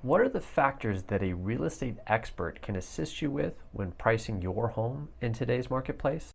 What are the factors that a real estate expert can assist you with when pricing your home in today's marketplace?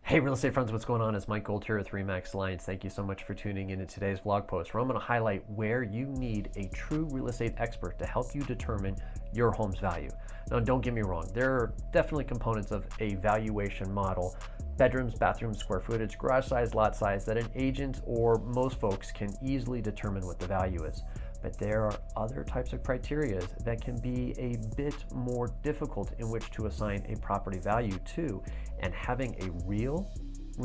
Hey real estate friends, what's going on? It's Mike Gold here with RE/MAX Alliance. Thank you so much for tuning in to today's vlog post where I'm going to highlight where you need a true real estate expert to help you determine your home's value. Now don't get me wrong, there are definitely components of a valuation model, bedrooms, bathrooms, square footage, garage size, lot size, that an agent or most folks can easily determine what the value is. But there are other types of criteria that can be a bit more difficult in which to assign a property value to, and having a real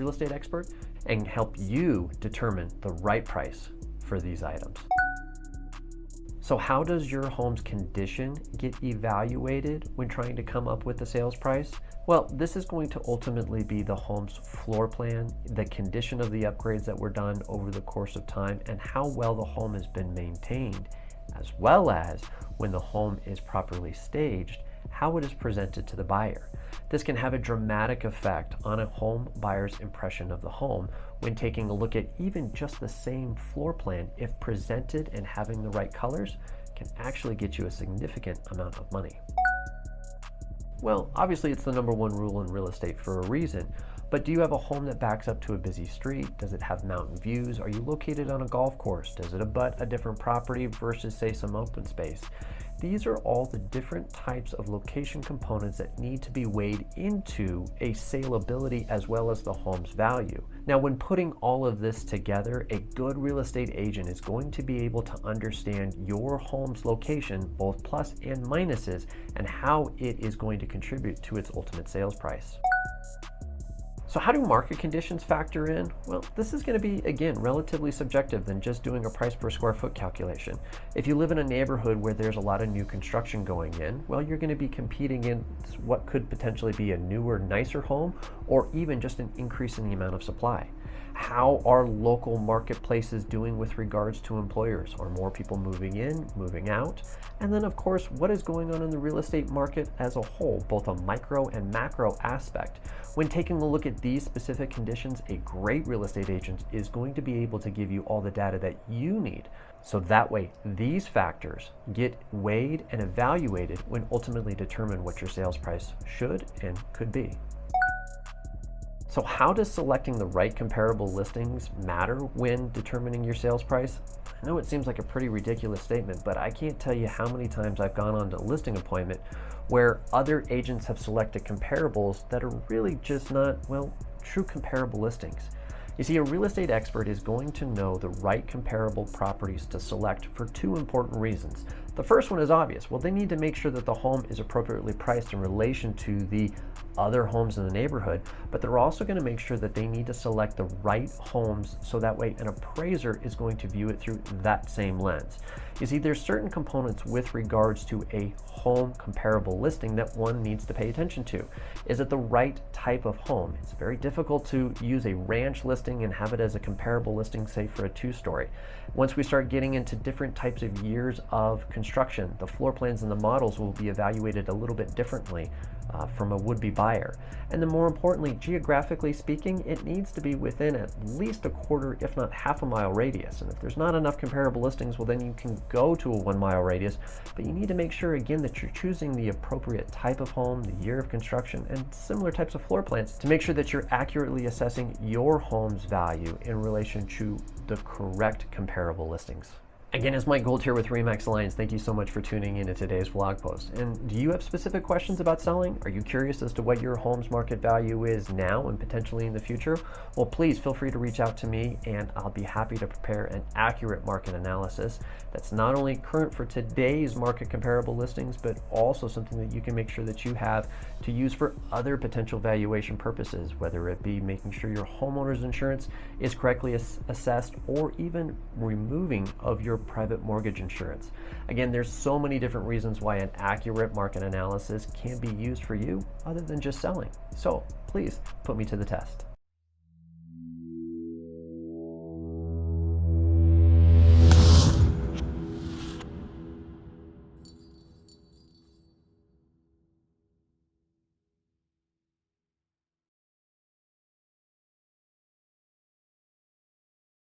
estate expert and help you determine the right price for these items. So how does your home's condition get evaluated when trying to come up with the sales price? Well, this is going to ultimately be the home's floor plan, the condition of the upgrades that were done over the course of time, and how well the home has been maintained, as well as when the home is properly staged, how it is presented to the buyer. This can have a dramatic effect on a home buyer's impression of the home when taking a look at even just the same floor plan. If presented and having the right colors, can actually get you a significant amount of money. Well, obviously it's the number one rule in real estate for a reason, but do you have a home that backs up to a busy street? Does it have mountain views? Are you located on a golf course? Does it abut a different property versus, say, some open space? These are all the different types of location components that need to be weighed into a saleability as well as the home's value. Now, when putting all of this together, a good real estate agent is going to be able to understand your home's location, both plus and minuses, and how it is going to contribute to its ultimate sales price. So how do market conditions factor in? Well, this is going to be, again, relatively subjective than just doing a price per square foot calculation. If you live in a neighborhood where there's a lot of new construction going in, well, you're going to be competing in what could potentially be a newer, nicer home, or even just an increase in the amount of supply. How are local marketplaces doing with regards to employers? Are more people moving in, moving out? And then, of course, what is going on in the real estate market as a whole, both a micro and macro aspect? When taking a look at these specific conditions, a great real estate agent is going to be able to give you all the data that you need. So that way, these factors get weighed and evaluated when ultimately determine what your sales price should and could be. So how does selecting the right comparable listings matter when determining your sales price? I know it seems like a pretty ridiculous statement, but I can't tell you how many times I've gone on to a listing appointment where other agents have selected comparables that are really just not, well, true comparable listings. You see, a real estate expert is going to know the right comparable properties to select for two important reasons. The first one is obvious. Well, they need to make sure that the home is appropriately priced in relation to the other homes in the neighborhood, but they're also going to make sure that they need to select the right homes so that way an appraiser is going to view it through that same lens. You see, there's certain components with regards to a home comparable listing that one needs to pay attention to. Is it the right type of home? It's very difficult to use a ranch listing and have it as a comparable listing, say for a two-story. Once we start getting into different types of years of construction, the floor plans and the models will be evaluated a little bit differently from a would-be buyer. And then more importantly, geographically speaking, it needs to be within at least a quarter, if not half a mile radius. And if there's not enough comparable listings, well then you can go to a 1 mile radius, but you need to make sure again that you're choosing the appropriate type of home, the year of construction, and similar types of floor plans to make sure that you're accurately assessing your home's value in relation to the correct comparable listings. Again, it's Mike Gold here with RE/MAX Alliance. Thank you so much for tuning in to today's vlog post. And do you have specific questions about selling? Are you curious as to what your home's market value is now and potentially in the future? Well, please feel free to reach out to me and I'll be happy to prepare an accurate market analysis that's not only current for today's market comparable listings, but also something that you can make sure that you have to use for other potential valuation purposes, whether it be making sure your homeowner's insurance is correctly assessed or even removing of your private mortgage insurance. Again, there's so many different reasons why an accurate market analysis can be used for you other than just selling. So please put me to the test.